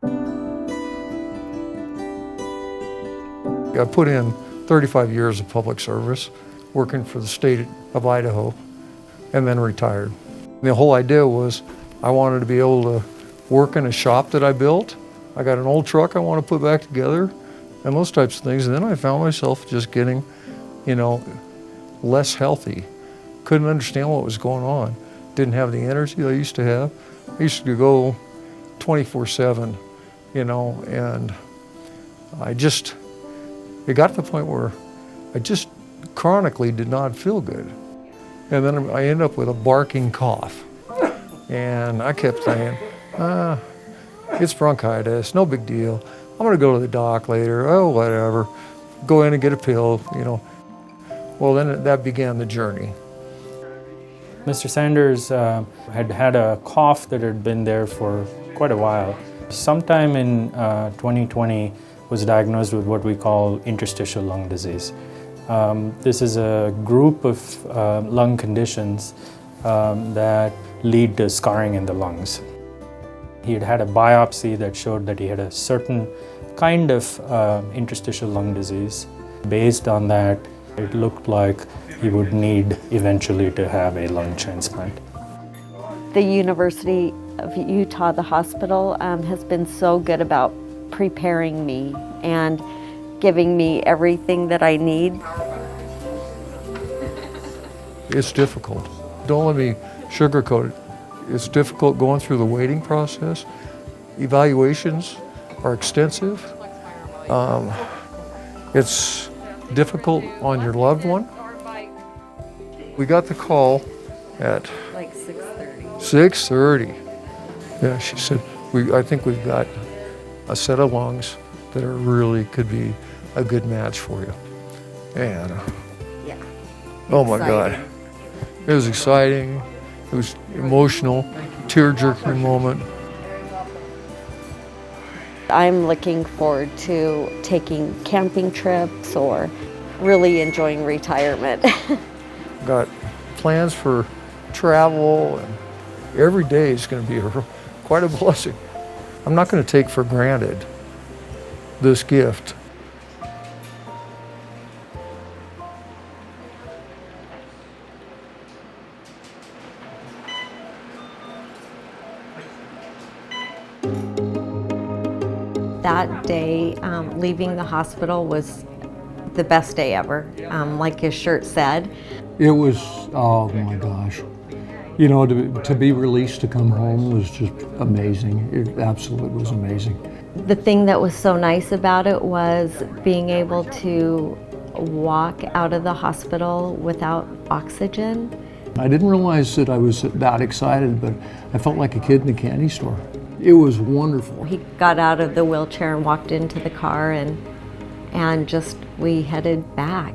I put in 35 years of public service, working for the state of Idaho, and then retired. The whole idea was I wanted to be able to work in a shop that I built. I got an old truck I want to put back together, and those types of things. And then I found myself just getting, less healthy. Couldn't understand what was going on. Didn't have the energy I used to have. I used to go 24/7, and it got to the point where I just chronically did not feel good. And then I ended up with a barking cough. And I kept saying, it's bronchitis, no big deal. I'm gonna go to the doc later, oh, whatever. Go in and get a pill, Well, then that began the journey. Mr. Sanders had a cough that had been there for quite a while. Sometime in 2020, was diagnosed with what we call interstitial lung disease. This is a group of lung conditions that lead to scarring in the lungs. He had had a biopsy that showed that he had a certain kind of interstitial lung disease. Based on that, it looked like he would need eventually to have a lung transplant. The University of Utah, the hospital, has been so good about preparing me and giving me everything that I need. It's difficult. Don't let me sugarcoat it. It's difficult going through the waiting process. Evaluations are extensive. It's difficult on your loved one. We got the call at Like 6:30. 6:30. Yeah, she said, I think we've got a set of lungs that could be a good match for you. And Yeah. oh my God, Exciting. it was exciting. It was emotional, tear-jerking moment. I'm looking forward to taking camping trips or really enjoying retirement. Got plans for travel, and every day is going to be quite a blessing. I'm not going to take for granted this gift. That day, leaving the hospital was the best day ever, like his shirt said. It was, oh my gosh. To be released to come home was just amazing. It absolutely was amazing. The thing that was so nice about it was being able to walk out of the hospital without oxygen. I didn't realize that I was that excited, but I felt like a kid in a candy store. It was wonderful. He got out of the wheelchair and walked into the car, and we headed back.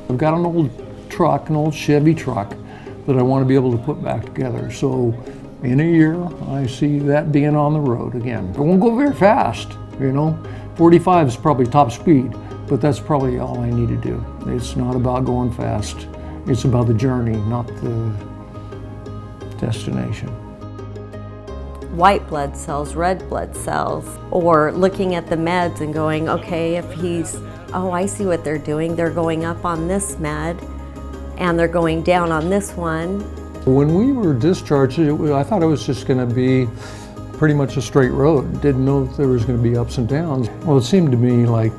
I've got an old truck, an old Chevy truck, that I want to be able to put back together. So in a year, I see that being on the road again. It won't go very fast, 45 is probably top speed, but that's probably all I need to do. It's not about going fast. It's about the journey, not the destination. White blood cells, red blood cells, or looking at the meds and going, okay, if I see what they're doing. They're going up on this med and they're going down on this one. When we were discharged, I thought it was just going to be pretty much a straight road. Didn't know if there was going to be ups and downs. Well, it seemed to me like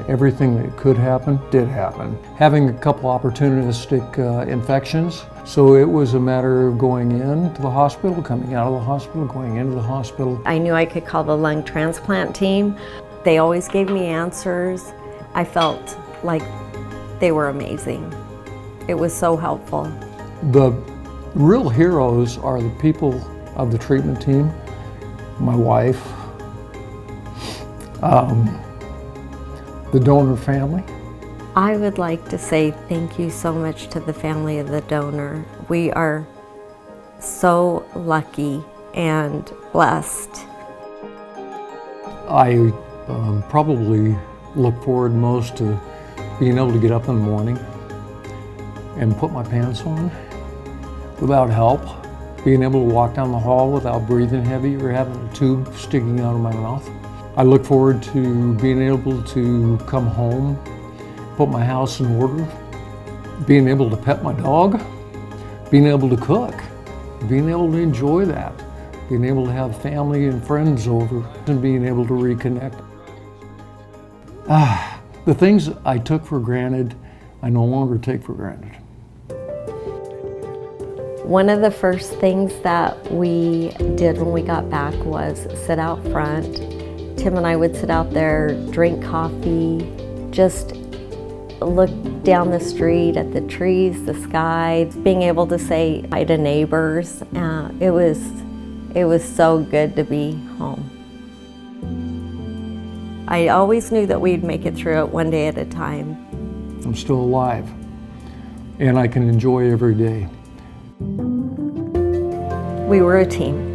everything that could happen did happen. Having a couple opportunistic infections, so it was a matter of going into the hospital, coming out of the hospital, going into the hospital. I knew I could call the lung transplant team. They always gave me answers. I felt like they were amazing. It was so helpful. The real heroes are the people of the treatment team, my wife, the donor family. I would like to say thank you so much to the family of the donor. We are so lucky and blessed. I probably look forward most to being able to get up in the morning and put my pants on without help being able to walk down the hall without breathing heavy or having a tube sticking out of my mouth. I look forward to being able to come home, put my house in order, being able to pet my dog, being able to cook, being able to enjoy that, being able to have family and friends over, and being able to reconnect. The things I took for granted, I no longer take for granted. One of the first things that we did when we got back was sit out front. Tim and I would sit out there, drink coffee, just look down the street at the trees, the sky, being able to say hi to neighbors. It was so good to be home. I always knew that we'd make it through it one day at a time. I'm still alive, and I can enjoy every day. We were a team.